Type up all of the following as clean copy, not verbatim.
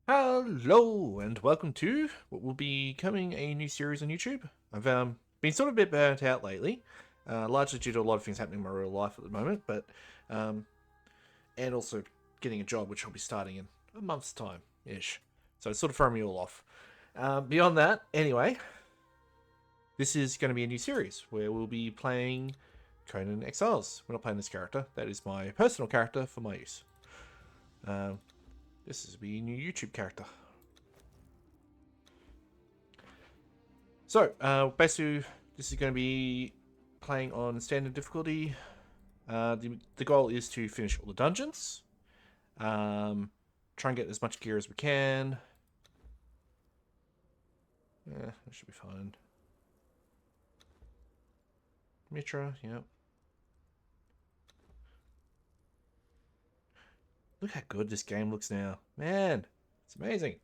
Hello and welcome to what will be coming a new series on YouTube. I've been sort of a bit burnt out lately, largely due to a lot of things happening in my real life at the moment, but and also getting a job which I'll be starting in a month's time ish. So it's sort of throwing me all off. Beyond that, anyway, this is going to be a new series where we'll be playing Conan Exiles. We're not playing this character; that is my personal character for my use. This is a new YouTube character. So, basically, this is going to be playing on standard difficulty. The goal is to finish all the dungeons. Try and get as much gear as we can. Yeah, that should be fine. Mitra, yep. Look how good this game looks now. Man, it's amazing.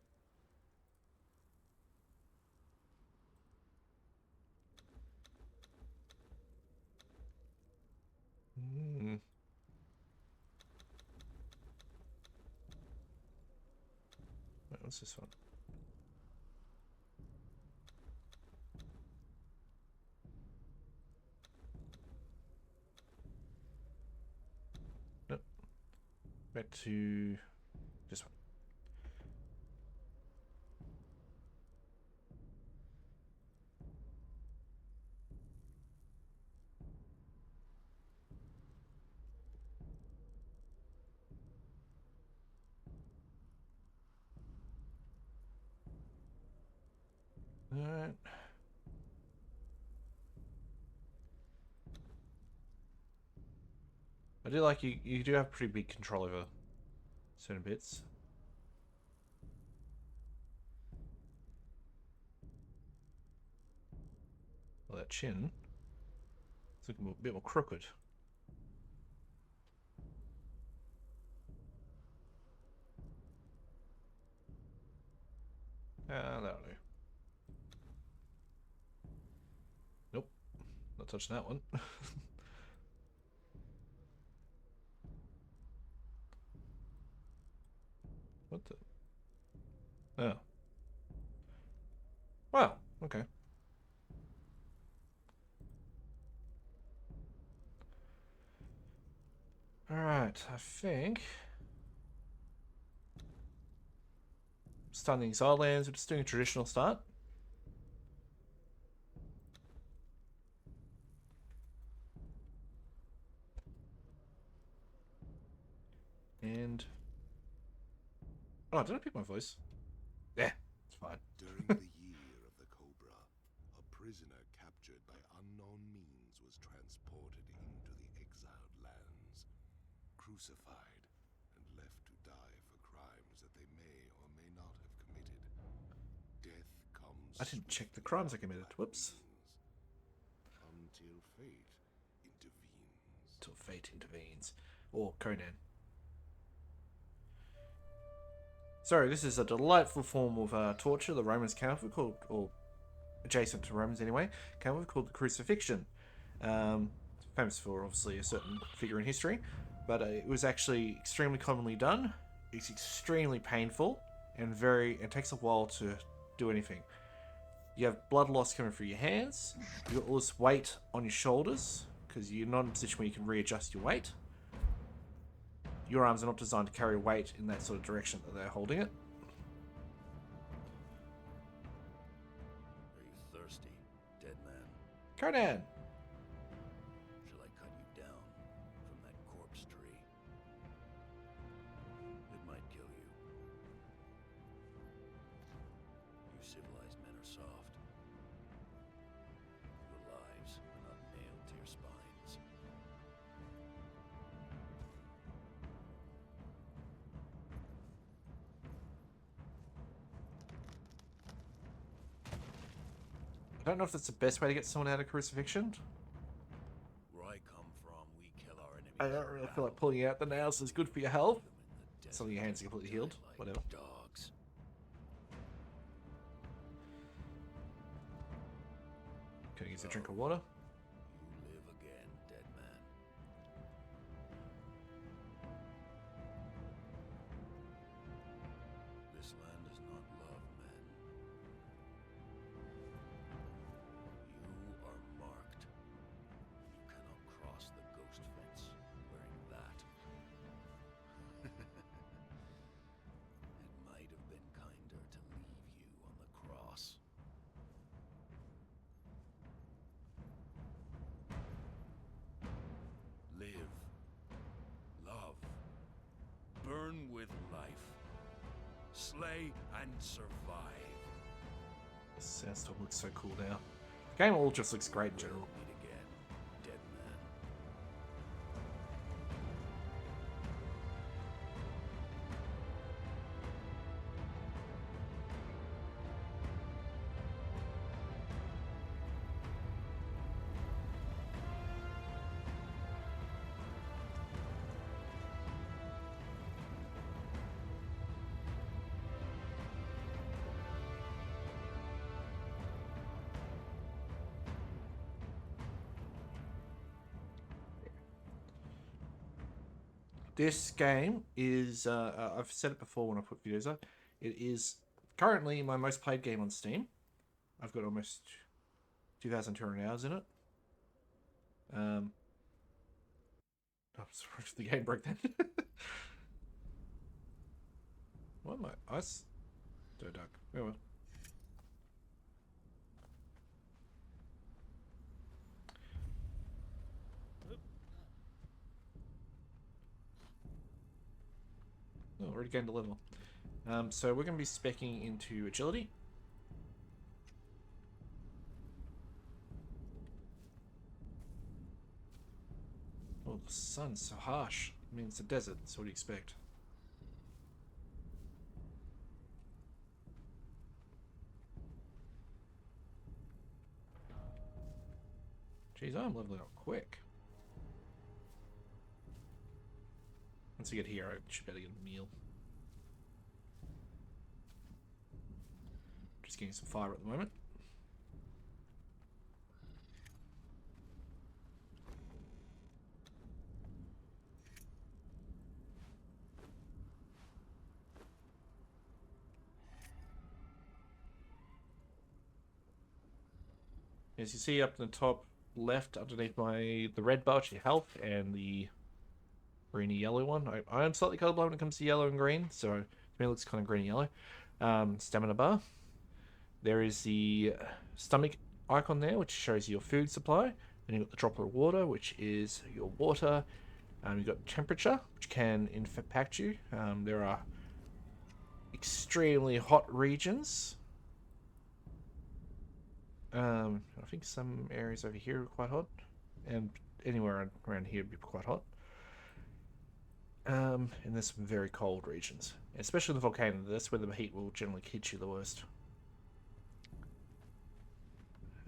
Wait, what's this one? Nope. Back to this one. Alright. I do like you do have pretty big control over certain bits. Well, that chin, it's looking a bit more crooked. That'll do. Nope, not touching that one. What the? Oh. Wow, okay. Alright, I think starting the Exile lands, we're just doing a traditional start. And oh, did I pick my voice? Yeah, it's fine. During the year of the Cobra, a prisoner captured by unknown means was transported into the exiled lands, crucified, and left to die for crimes that they may or may not have committed. Death comes. I didn't check the crimes I committed. Whoops. Until fate intervenes. Till fate intervenes. Or Conan. Sorry, this is a delightful form of torture the Romans came up with, called, or adjacent to Romans anyway, came up with, called the crucifixion. Famous for obviously a certain figure in history, but it was actually extremely commonly done. It's extremely painful and it takes a while to do anything. You have blood loss coming through your hands. You got all this weight on your shoulders because you're not in a position where you can readjust your weight. Your arms are not designed to carry weight in that sort of direction that they're holding it. Are you thirsty, dead man? Conan! Shall I cut you down from that corpse tree? It might kill you. You civilized men are soft. Your lives are not nailed to your spines. I don't know if that's the best way to get someone out of crucifixion. Where I come from, we kill our enemies. I don't really feel like pulling out the nails is good for your health. Some of your hands are completely healed. Like Whatever. dogs. Can I use a drink of water? You live again, dead man. This land slay and survive. Sandstorm looks so cool now. The game all just looks great in general. Meet again, dead man. This game is, I've said it before when I put videos up, it is currently my most played game on Steam. I've got almost 2,200 hours in it. Oh, sorry, the game broke then. What am I? Ice? So dark. Oh well. Oh, already gained a level. So we're going to be speccing into agility. Oh, the sun's so harsh. I mean, it's a desert, so what do you expect? Jeez, I'm leveling up quick. Once I get here, I should better get a meal. Just getting some fire at the moment. As you see up in the top left, underneath the red bar, your health, and the greeny yellow one. I am slightly colorblind when it comes to yellow and green, so to me it looks kind of greeny yellow. Stamina bar. There is the stomach icon there, which shows your food supply. Then you've got the droplet of water, which is your water. You've got temperature, which can impact you. There are extremely hot regions. I think some areas over here are quite hot, and anywhere around here would be quite hot. And there's some very cold regions, especially the volcano. That's where the heat will generally hit you the worst.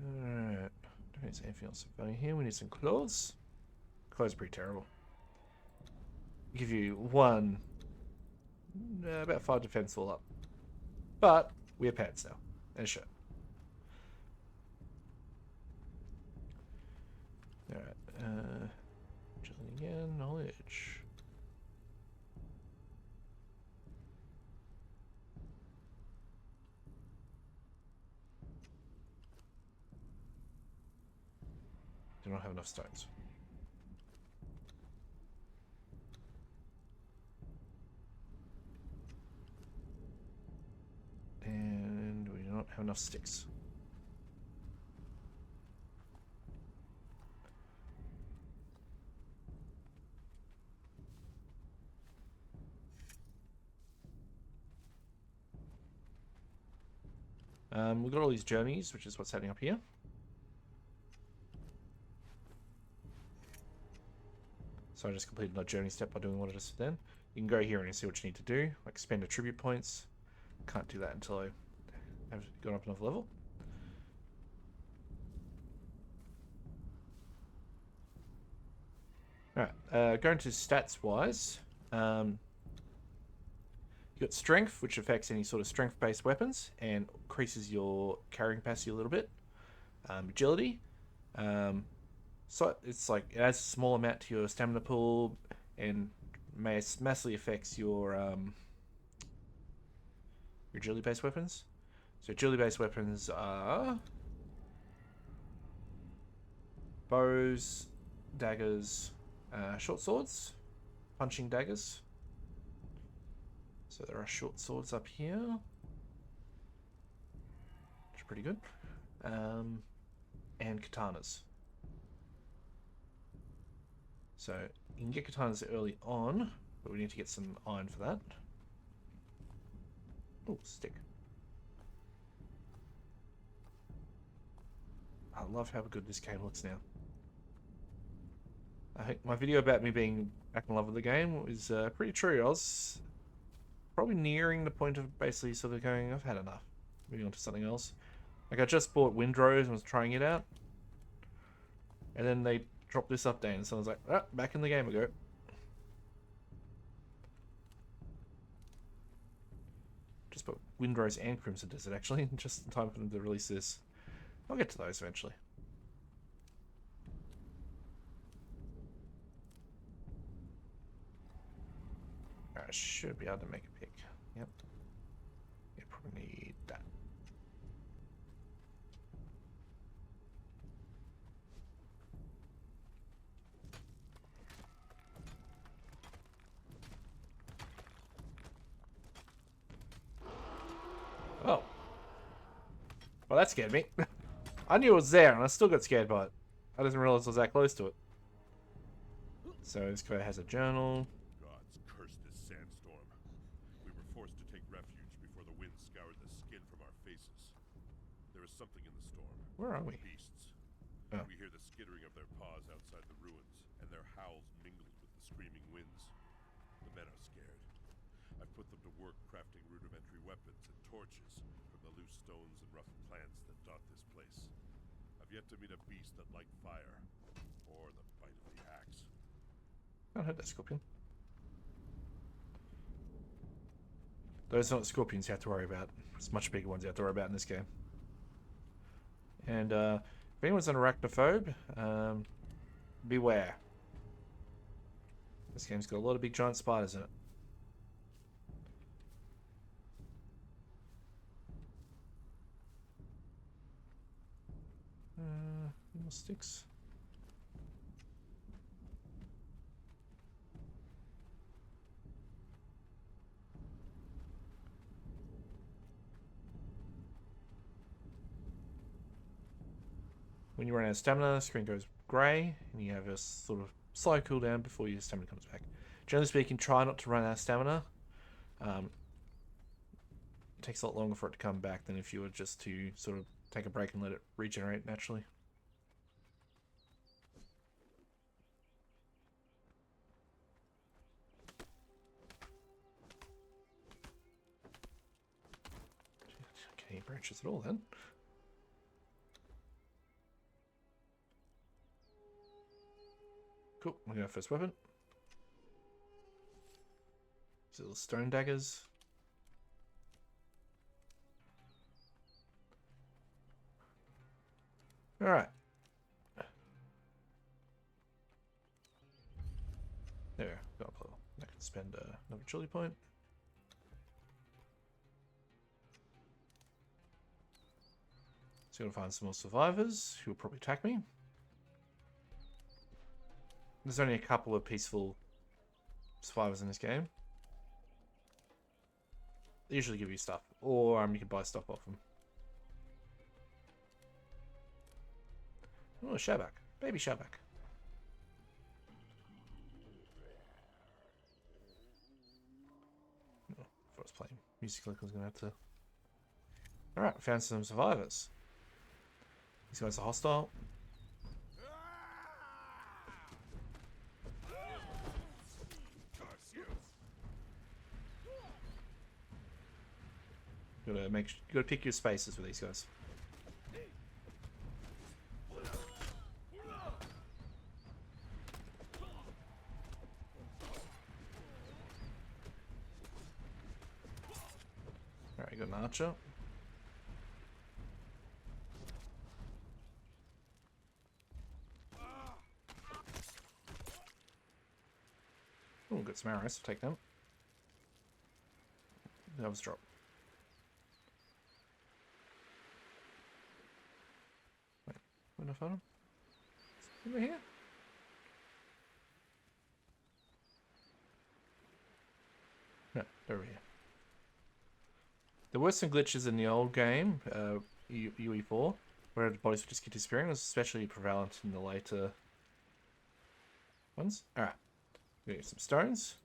Alright, don't need anything else about here. We need some clothes. Clothes are pretty terrible. Give you one, about 5 defense all up. But we have pants now, and a shirt. Alright, chilling again, knowledge. Do not have enough stones. And we do not have enough sticks. We've got all these journeys, which is what's heading up here. So I just completed that journey step by doing what I just did then. You can go here and see what you need to do, like spend attribute points. Can't do that until I have gone up enough level. Alright, going to stats wise. You've got strength, which affects any sort of strength-based weapons and increases your carrying capacity a little bit. Agility. So it's like it adds a small amount to your stamina pool and massively affects your agility-based weapons. So agility-based weapons are bows, daggers, short swords, punching daggers. So there are short swords up here, which are pretty good, and katanas. So you can get katanas early on, but we need to get some iron for that. Oh, stick. I love how good this game looks now. I think my video about me being back in love with the game is pretty true. I was probably nearing the point of basically sort of going, I've had enough. Moving on to something else. Like, I just bought Windrose and was trying it out. And then they dropped this update, and so I was like, ah, back in the game I go. Just bought Windrose and Crimson Desert, actually, just in time for them to release this. I'll get to those eventually. I should be able to make a pick. Yep. You probably need that. Oh. Well, that scared me. I knew it was there, and I still got scared by it. I didn't realize I was that close to it. So this guy has a journal. Gods curse this sandstorm. We were forced to take refuge before the wind scoured the skin from our faces. There is something in the storm. Where are we? Beasts. Oh. We hear the skittering of their paws outside the ruins, and their howls mingled with the screaming winds. The men are scared. I've put them to work crafting rudimentary weapons and torches from the loose stones and rough plants that dot this place. I've yet to meet a beast that liked fire, or the bite of the axe. Can't hurt that scorpion. Those are not scorpions you have to worry about. It's much bigger ones you have to worry about in this game. And if anyone's an arachnophobe, beware. This game's got a lot of big giant spiders in it. More sticks. When you run out of stamina, the screen goes grey, and you have a sort of slow cooldown before your stamina comes back. Generally speaking, try not to run out of stamina. It takes a lot longer for it to come back than if you were just to sort of take a break and let it regenerate naturally. Can't eat branches at all then. Cool, we got our first weapon. These little stone daggers. Alright. There, got a puzzle. I can spend another chili point. So I'm gonna find some more survivors who will probably attack me. There's only a couple of peaceful survivors in this game. They usually give you stuff, or you can buy stuff off them. Oh, Shabak. Baby Shabak. Oh, if I was playing music, like I was going to have to... Alright, found some survivors. These guys are hostile. You gotta pick your spaces with these guys. Alright, you got an archer. Oh, got some arrows. I'll take them. That was drop. Wait, where did I find him? Over here? No, they're over here. There were some glitches in the old game, UE4, where the bodies would just keep disappearing. It was especially prevalent in the later ones. Alright. We get some stones.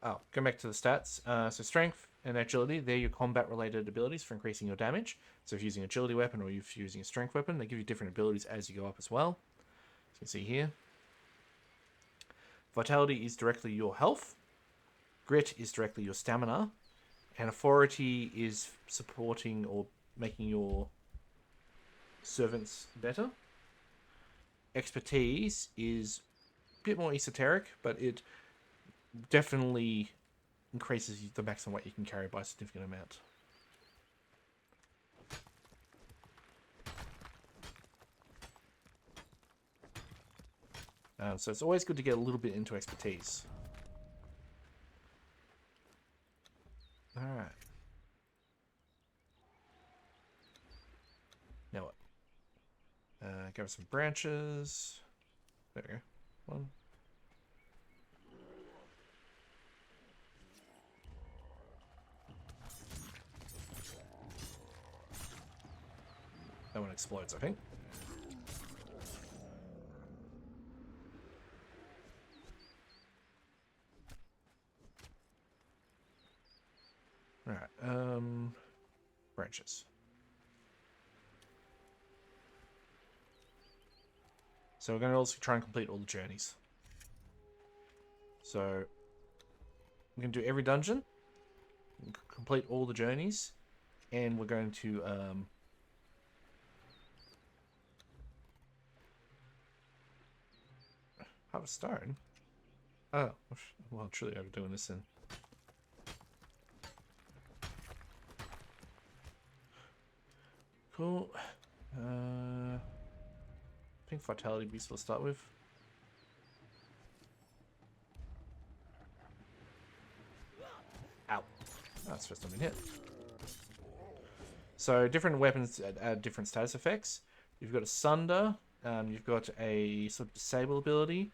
Oh, go back to the stats. So strength and agility, they're your combat-related abilities for increasing your damage. So if you're using an agility weapon or if you're using a strength weapon, they give you different abilities as you go up as well. As you can see here. Vitality is directly your health. Grit is directly your stamina. And authority is supporting or making your servants better. Expertise is a bit more esoteric, but it definitely increases the maximum weight you can carry by a significant amount. So it's always good to get a little bit into expertise. Alright. Now what? Give us some branches. There we go. One. That one explodes, I think. Alright, branches. So we're going to also try and complete all the journeys. So we're going to do every dungeon, complete all the journeys, and we're going to harvest stone. Oh, well, truly overdoing this then. Cool. I think vitality beast will start with. Ow. That's first time in hit. So different weapons add different status effects. You've got a sunder. You've got a sort of disable ability.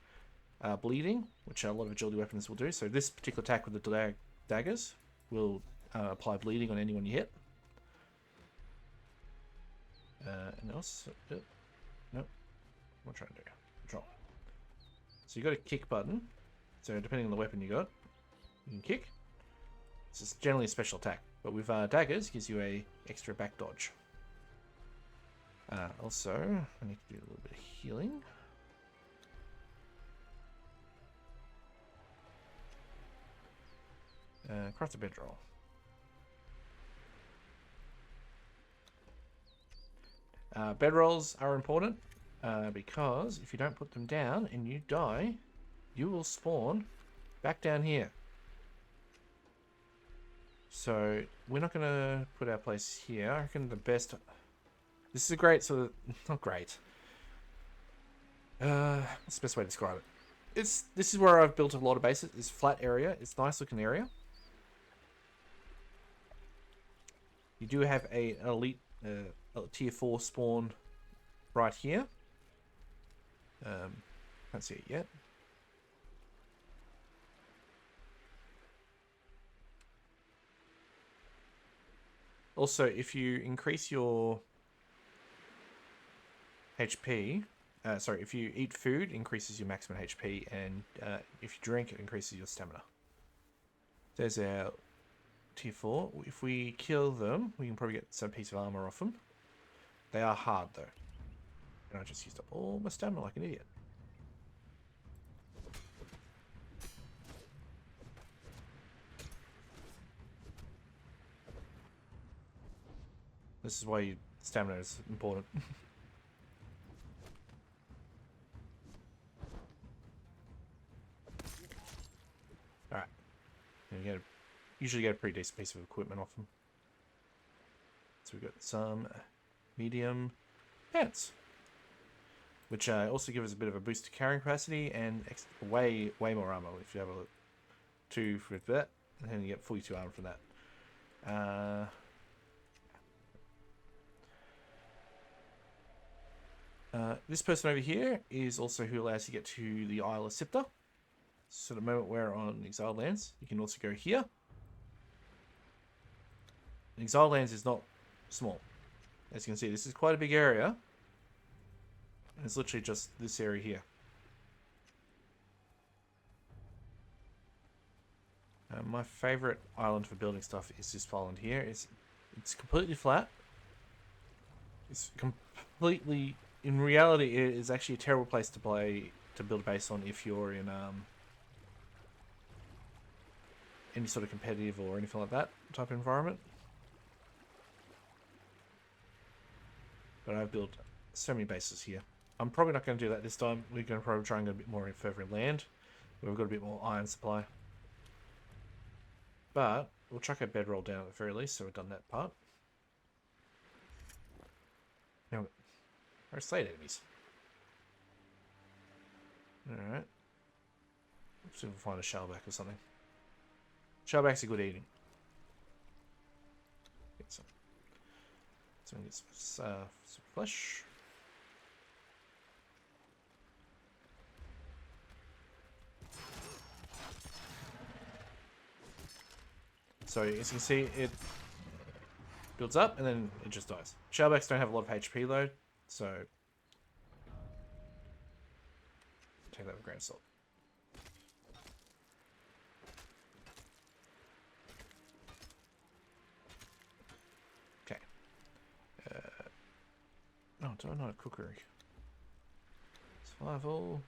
Bleeding, which a lot of agility weapons will do. So this particular attack with the daggers will apply bleeding on anyone you hit. And else? Nope. What am I trying to do? Control. So you got a kick button. So depending on the weapon you got, you can kick. This is generally a special attack, but with daggers, it gives you a extra back dodge. Also, I need to do a little bit of healing. Cross the bedroll. Bedrolls are important because if you don't put them down and you die, you will spawn back down here. So we're not going to put our place here. I reckon the best... This is a great sort of... Not great. What's the best way to describe it? This is where I've built a lot of bases. It's flat area. It's a nice looking area. You do have an elite a tier 4 spawn right here. Can't see it yet. Also, if you increase your HP, if you eat food, it increases your maximum HP, and if you drink, it increases your stamina. There's our tier 4. If we kill them, we can probably get some piece of armor off them. They are hard, though. And I just used up all my stamina like an idiot. This is why stamina is important. Alright. You usually get a pretty decent piece of equipment off them. So we've got some medium pants, which also give us a bit of a boost to carrying capacity and way more armor if you have a 2 for that, and then you get 42 armor from that. This person over here is also who allows you to get to the Isle of Sipta. So the moment we're on Exiled Lands, you can also go here. And Exiled Lands is not small. As you can see, this is quite a big area. And it's literally just this area here. My favorite island for building stuff is this island here. It's completely flat. It's completely, in reality, it is actually a terrible place to build a base on if you're in any sort of competitive or anything like that type of environment. But I've built so many bases here. I'm probably not going to do that this time. We're going to probably try and go a bit more further inland, where we've got a bit more iron supply. But we'll chuck our bedroll down at the very least, so we've done that part. Now, our slate enemies. Alright. Let's see if we can find a shellback or something. Shellbacks are good eating. Get some. So we can get some flesh. So as you can see, it builds up and then it just dies. Shellbacks don't have a lot of HP though, so take that with a grain of salt. Okay. No, do I not a cookery? Survival.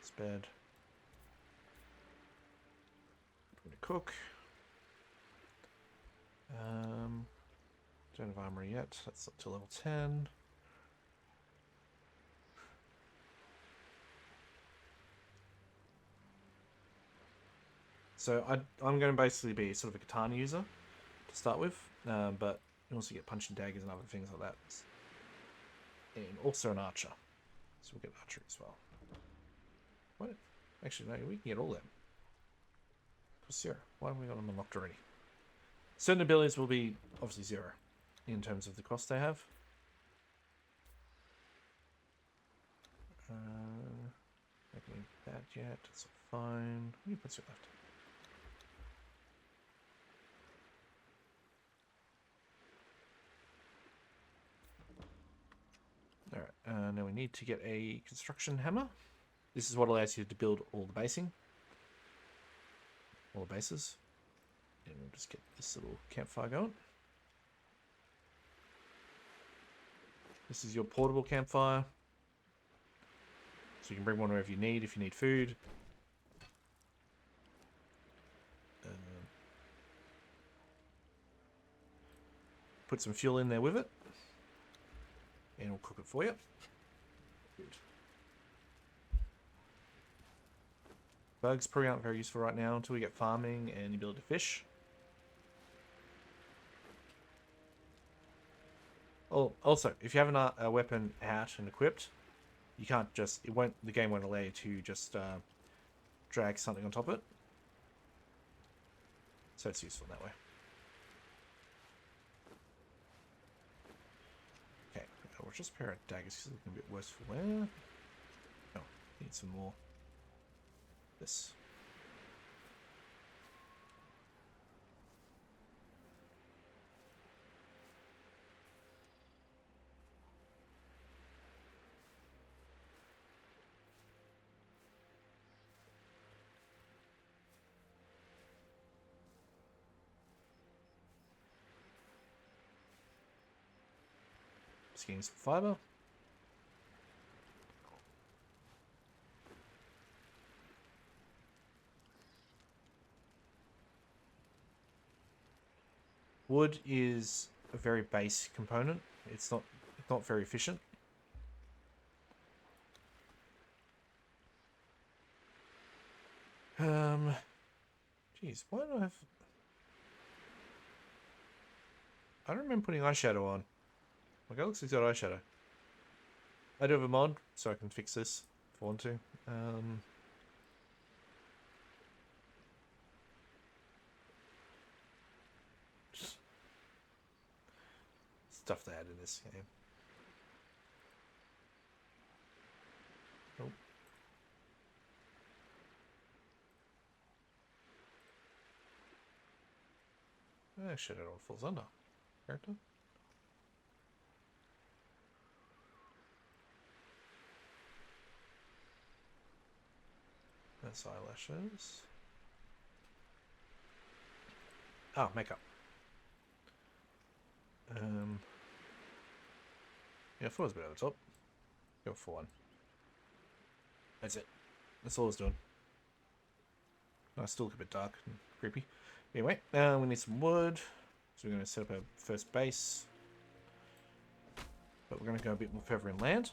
It's bad. I'm gonna cook. Don't have armor yet. That's up to level 10. So I'm going to basically be sort of a katana user to start with, but you also get punching daggers and other things like that. And also an archer. So we'll get archery as well. What? Actually, no, we can get all them. Zero. Why have we got them unlocked already? Certain abilities will be obviously 0 in terms of the cost they have. I don't need that yet. It's fine. How many points are left? Alright, now we need to get a construction hammer. This is what allows you to build all the basing. All the bases. And we'll just get this little campfire going. This is your portable campfire. So you can bring one wherever you need if you need food. Put some fuel in there with it. And we'll cook it for you. Good. Bugs probably aren't very useful right now until we get farming and the ability to fish. Oh, also, if you have a weapon out and equipped, you can't just, the game won't allow you to just drag something on top of it. So it's useful that way. Okay, we'll just pair of daggers because it's looking a bit worse for wear. Oh, need some more. This. Just getting some fiber. Wood is a very base component. It's not very efficient. Geez, why do I have... I don't remember putting eyeshadow on. My galaxy's got eyeshadow. I do have a mod, so I can fix this if I want to. Stuff they had in this game. Nope. Shit, it all falls under. Character? That's eyelashes. Oh, makeup. Yeah, I thought it was a bit over the top. Go for one. That's it. That's all it's doing. No, it's still a bit dark and creepy. Anyway, we need some wood. So we're going to set up our first base. But we're going to go a bit more further inland.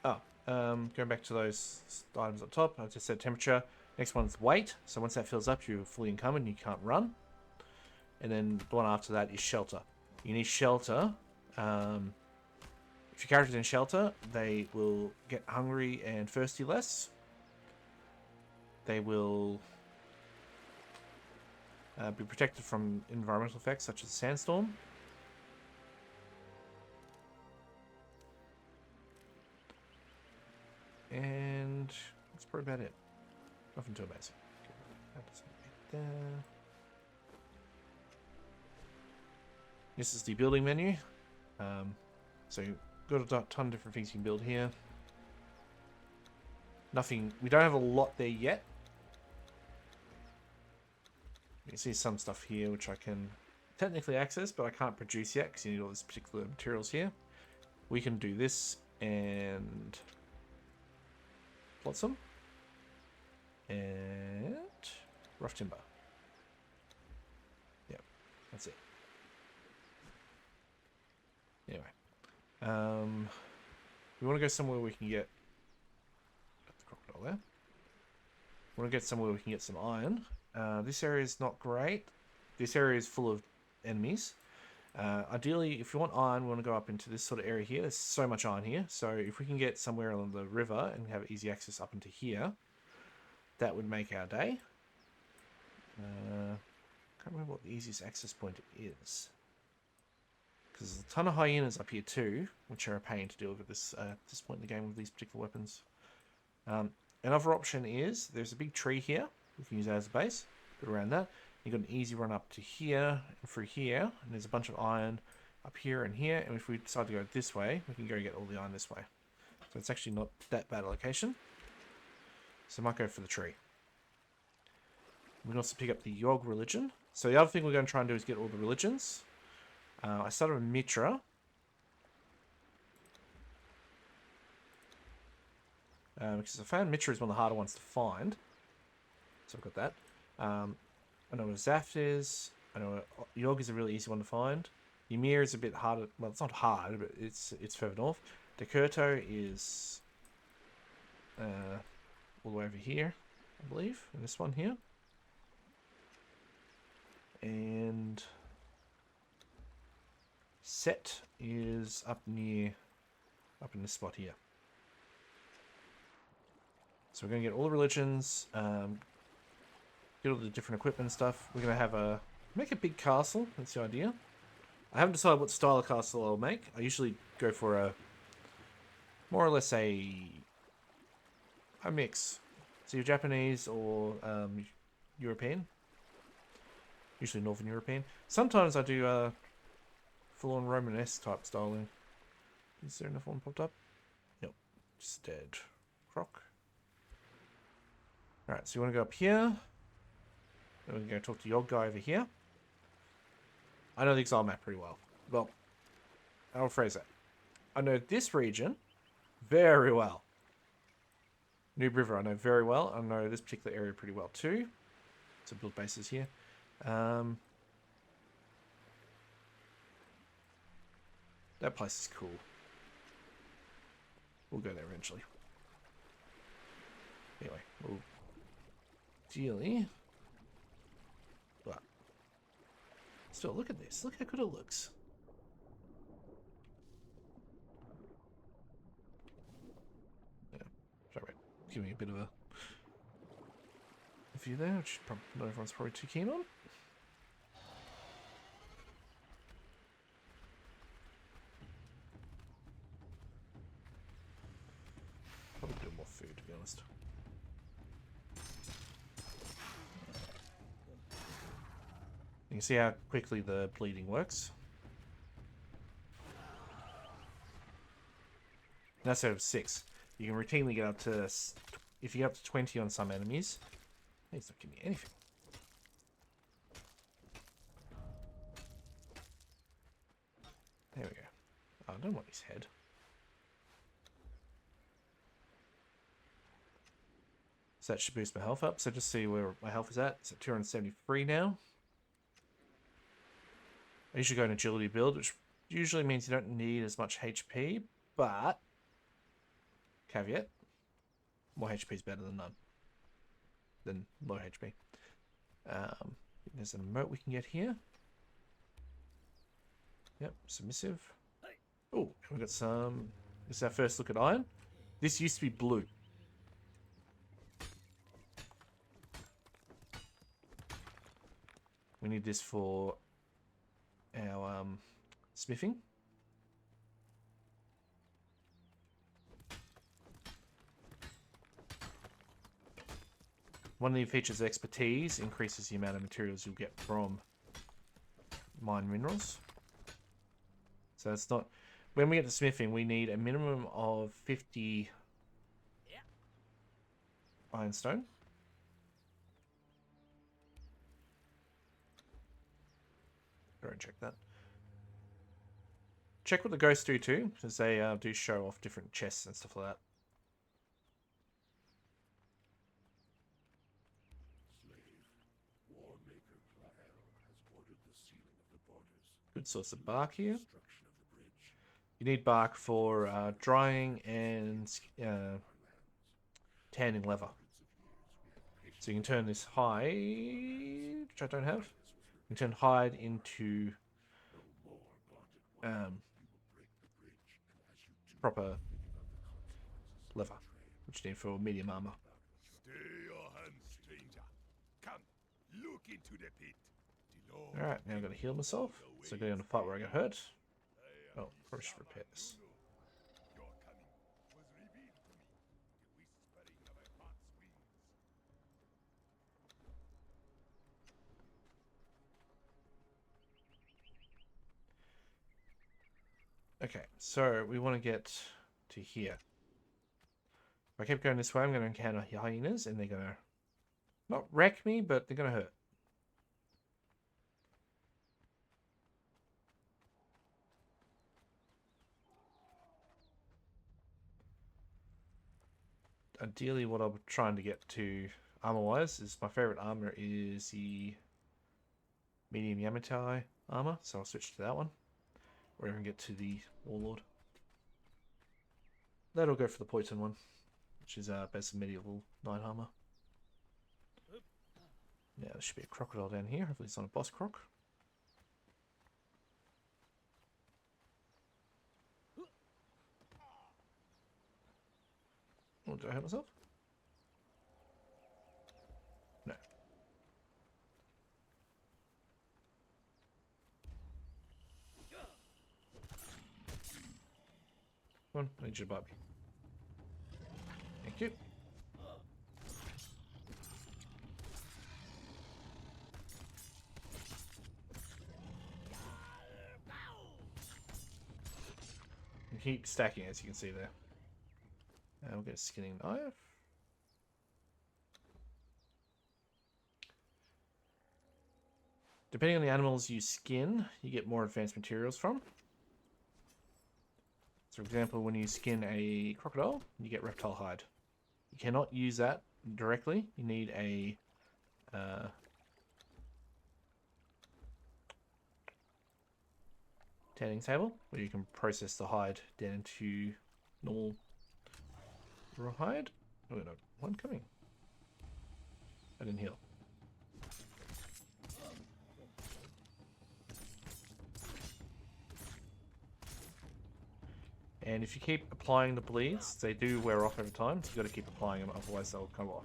Oh, going back to those items up top. I just said temperature. Next one's weight. So once that fills up, you're fully encumbered and you can't run. And then the one after that is shelter. You need shelter. If your character's in shelter, they will get hungry and thirsty less. They will be protected from environmental effects such as sandstorm. And that's probably about it. Nothing too amazing. This is the building menu. So you've got a ton of different things you can build here. Nothing. We don't have a lot there yet. You can see some stuff here which I can technically access, but I can't produce yet because you need all these particular materials here. We can do this and plot some. And rough timber. Yep, that's it. Anyway. We want to go somewhere we can get the crocodile there. We want to get somewhere we can get some iron. This area is not great. This area is full of enemies. Ideally, if you want iron, we want to go up into this sort of area here. There's so much iron here. So if we can get somewhere along the river and have easy access up into here, that would make our day. Can't remember what the easiest access point is. Because there's a ton of hyenas up here too, which are a pain to deal with at this point in the game with these particular weapons. Another option is, there's a big tree here. We can use that as a base. Go around that. You've got an easy run up to here and through here. And there's a bunch of iron up here and here. And if we decide to go this way, we can go get all the iron this way. So it's actually not that bad a location. So I might go for the tree. We can also pick up the Yog religion. So the other thing we're going to try and do is get all the religions. I started with Mitra. Because I found Mitra is one of the harder ones to find. So I've got that. I know what Zaft is. I know Yog is a really easy one to find. Ymir is a bit harder. Well, it's not hard, but it's further north. Dekurto is all the way over here, I believe, in this one here. And Set is up in this spot here. So we're going to get all the religions, get all the different equipment and stuff. We're going to make a big castle. That's the idea. I haven't decided what style of castle I'll make. I usually go for more or less a mix. So you're Japanese or European. Usually Northern European. Sometimes I do full-on Romanesque type styling. Is there enough one popped up? Nope. Just dead. Croc. Alright, so you want to go up here. Then we can go talk to Yog guy over here. I know the Exile map pretty well. Well, I'll phrase that. I know this region very well. Noob River I know very well. I know this particular area pretty well too. So build bases here. That place is cool. We'll go there eventually. Anyway, we'll ideally. But still, look at this. Look how good it looks. Yeah, sorry, giving me a bit of a view there, which not everyone's probably too keen on. Probably do more food, to be honest. You can see how quickly the bleeding works. That's out of 6. You can routinely get up to if you get up to 20 on some enemies, he's not giving me anything. There we go. Oh, I don't want his head. So that should boost my health up. So just see where my health is at. It's at 273 now. I usually go an agility build, which usually means you don't need as much HP, but caveat, more HP is better than none. Than low HP. There's an emote we can get here. Yep, submissive. Oh, we've got some. This is our first look at iron. This used to be blue. We need this for our smithing. One of the features of expertise increases the amount of materials you'll get from mine minerals. So it's not... When we get to smithing, we need a minimum of 50 ironstone. Go and check that. Check what the ghosts do too, because they do show off different chests and stuff like that. Good source of bark here. You need bark for drying and tanning leather. So you can turn this hide, which I don't have. You can turn hide into proper leather, which you need for medium armor. Stay your hand, stranger. Come, look into the pit. Alright, now I've got to heal myself. So going on the fight where I got hurt. Oh, probably should repair this. Your coming was revealed to me. The whispering of a hawk's wings. Okay, so we want to get to here. If I keep going this way, I'm going to encounter hyenas, and they're going to not wreck me, but they're going to hurt. Ideally, what I'm trying to get to armor-wise is my favorite armor is the medium Yamatai armor, so I'll switch to that one. Or even get to the Warlord. That'll go for the poison one, which is best medieval knight armor. Yeah, there should be a crocodile down here. Hopefully it's not a boss croc. Oh, did I hurt myself? No. Come on, I need you to bite me. Thank you. You keep stacking, as you can see there. We'll get a skinning knife. Depending on the animals you skin, you get more advanced materials from. So, for example, when you skin a crocodile, you get reptile hide. You cannot use that directly. You need a tanning table where you can process the hide down into normal raw hide. Oh, no, one coming. I didn't heal. And if you keep applying the bleeds, they do wear off over time, so you've got to keep applying them, otherwise they'll come off.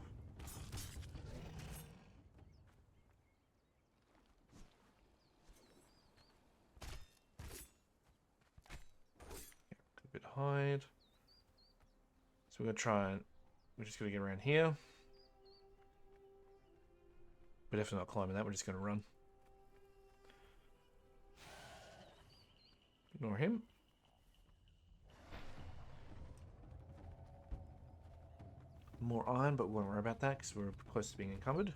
A bit of hide. So we're going to try and... We're just going to get around here. We're definitely not climbing that, we're just going to run. Ignore him. more iron, but we won't worry about that because we're close to being encumbered.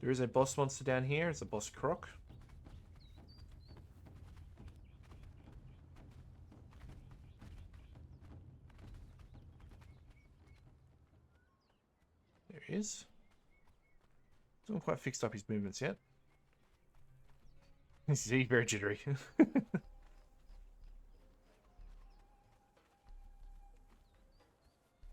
There is a boss monster down here. It's a boss croc. There he is. Hasn't quite fixed up his movements yet. He's very jittery.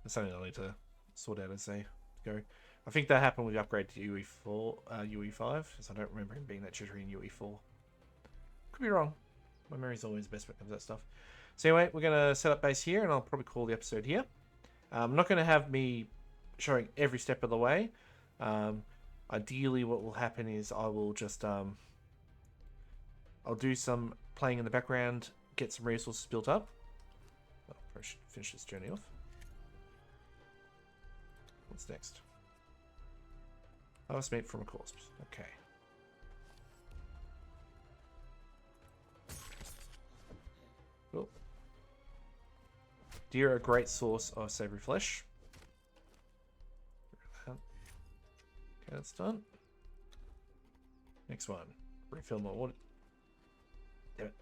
That's something I need to sort out as they go. I think that happened with the upgrade to UE4, UE5, because I don't remember him being that jittery in UE4. Could be wrong. My memory's always best when it comes to that stuff. So anyway, we're going to set up base here, and I'll probably call the episode here. I'm not going to have me showing every step of the way. Ideally, what will happen is I will just... I'll do some playing in the background, get some resources built up. Oh, I should finish this journey off. What's next? Harvest meat from a corpse. Okay. Cool. Deer are a great source of savory flesh. Okay, that's done. Next one. Refill more water. Damn it.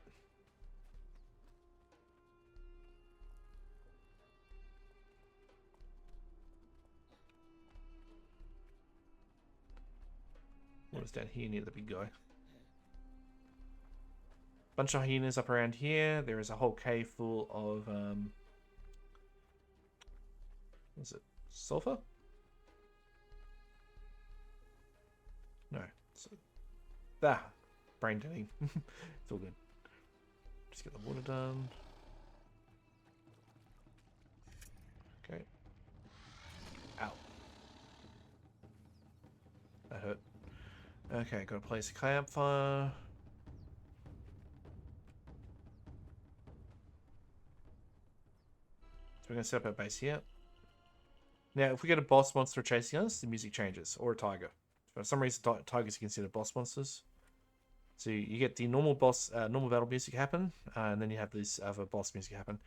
Water's down here near the big guy. Bunch of hyenas up around here. There is a whole cave full of what's it? Sulfur? No. Brain deading. It's all good. Just get the water done. Okay. Ow. That hurt. Okay, gotta place a campfire. So we're gonna set up our base here. Now, if we get a boss monster chasing us, the music changes, or a tiger. For some reason, tigers are considered boss monsters. So you get the normal boss, normal battle music happen, and then you have this other boss music happen.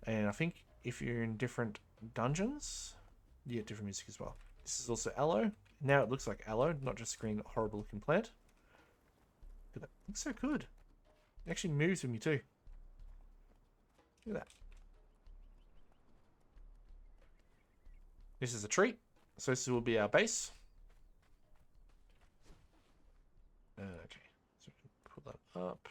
And I think if you're in different dungeons, you get different music as well. This is also aloe. Now it looks like aloe, not just a green, horrible looking plant. Look at that. It looks so good. It actually moves with me too. Look at that. This is a tree. So this will be our base. Okay. So we can pull that up.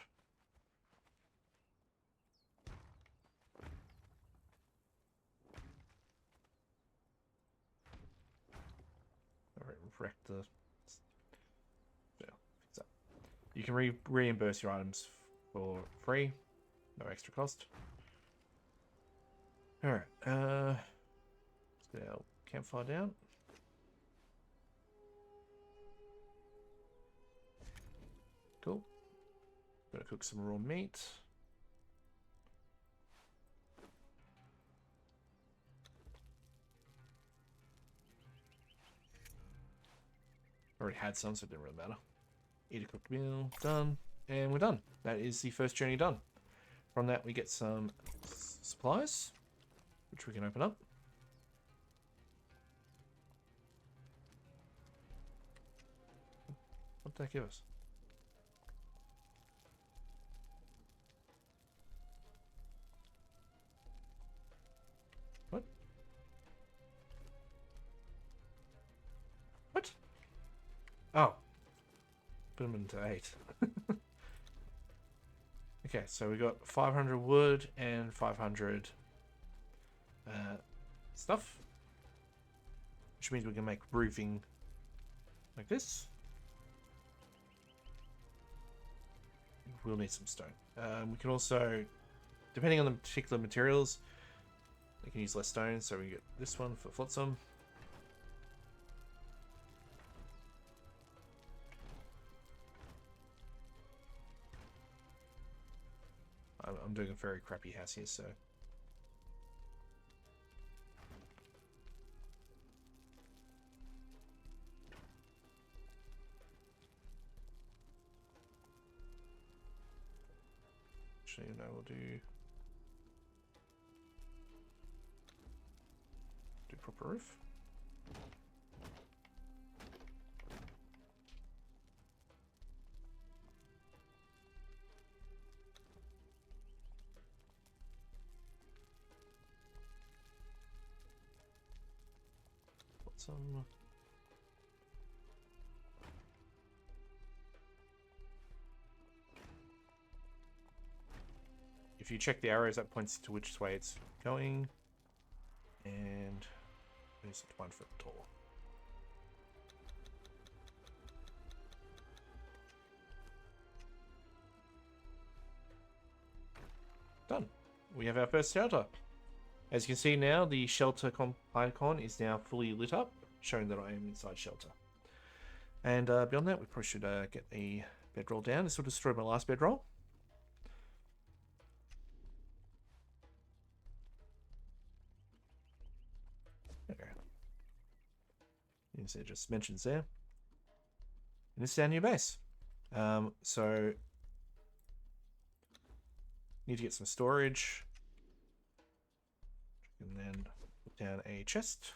Wreck the... Yeah, fix that. You can reimburse your items for free. No extra cost. Alright, let's get our campfire down. Cool. Gonna cook some raw meat. Already had some, so it didn't really matter. Eat a cooked meal, done, and we're done. That is the first journey done. From that, we get some supplies, which we can open up. What did that give us? What? What? Oh. Put them into 8. Okay, so we got 500 wood and 500 stuff. Which means we can make roofing like this. We'll need some stone. We can also, depending on the particular materials, we can use less stone, so we get this one for flotsam. I'm doing a very crappy house here, so... Actually, no, we'll do roof. Put some... If you check the arrows, that points to which way it's going. And there's one foot tall. Done. We have our first shelter. As you can see now, the shelter icon is now fully lit up, showing that I am inside shelter. And beyond that, we probably should get a bedroll down. This will destroy my last bedroll. Okay. As it just mentions there. And this is our new base. So need to get some storage. And then put down a chest.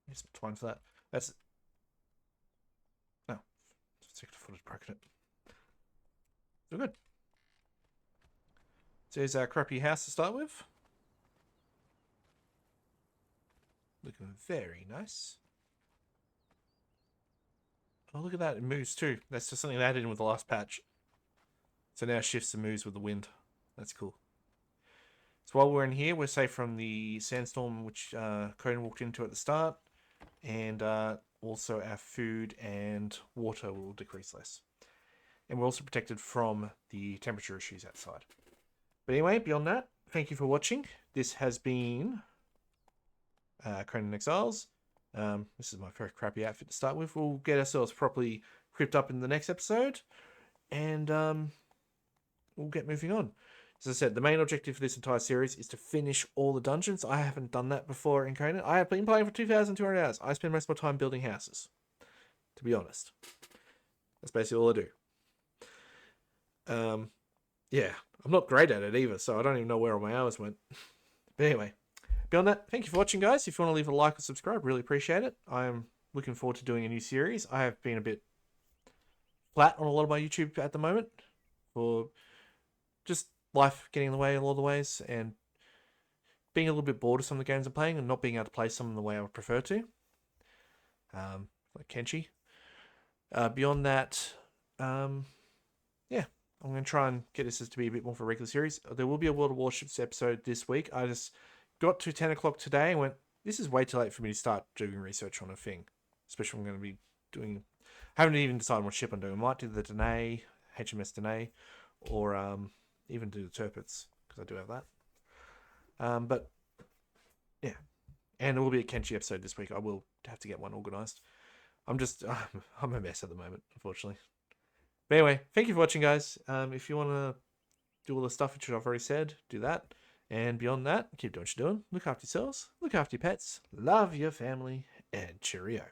Need some twine for that. That's... No. Second foot has broken it. So good. So here's our crappy house to start with. Looking very nice. Oh, look at that. It moves too. That's just something they added in with the last patch. So now it shifts and moves with the wind. That's cool. So while we're in here, we're safe from the sandstorm which Conan walked into at the start. And also our food and water will decrease less. And we're also protected from the temperature issues outside. But anyway, beyond that, thank you for watching. This has been Conan Exiles. This is my very crappy outfit to start with. We'll get ourselves properly equipped up in the next episode. And we'll get moving on. As I said, the main objective for this entire series is to finish all the dungeons. I haven't done that before in Conan. I have been playing for 2,200 hours. I spend most of my time building houses, to be honest. That's basically all I do. Yeah, I'm not great at it either, so I don't even know where all my hours went. But anyway, beyond that, thank you for watching, guys. If you want to leave a like or subscribe, really appreciate it. I am looking forward to doing a new series. I have been a bit flat on a lot of my YouTube at the moment for just life getting in the way in a lot of the ways, and being a little bit bored of some of the games I'm playing and not being able to play some of the way I would prefer to. Like Kenshi. Beyond that, yeah, I'm going to try and get this to be a bit more of a regular series. There will be a World of Warships episode this week. I just got to 10 o'clock today and went, this is way too late for me to start doing research on a thing. Especially when I'm going to be doing... I haven't even decided what ship I'm doing. I might do the Danae, HMS Danae, or even do the Tirpitz, because I do have that. But, yeah. And there will be a Kenshi episode this week. I will have to get one organised. I'm a mess at the moment, unfortunately. But anyway, thank you for watching, guys. If you want to do all the stuff which I've already said, do that. And beyond that, keep doing what you're doing. Look after yourselves, look after your pets, love your family, and cheerio.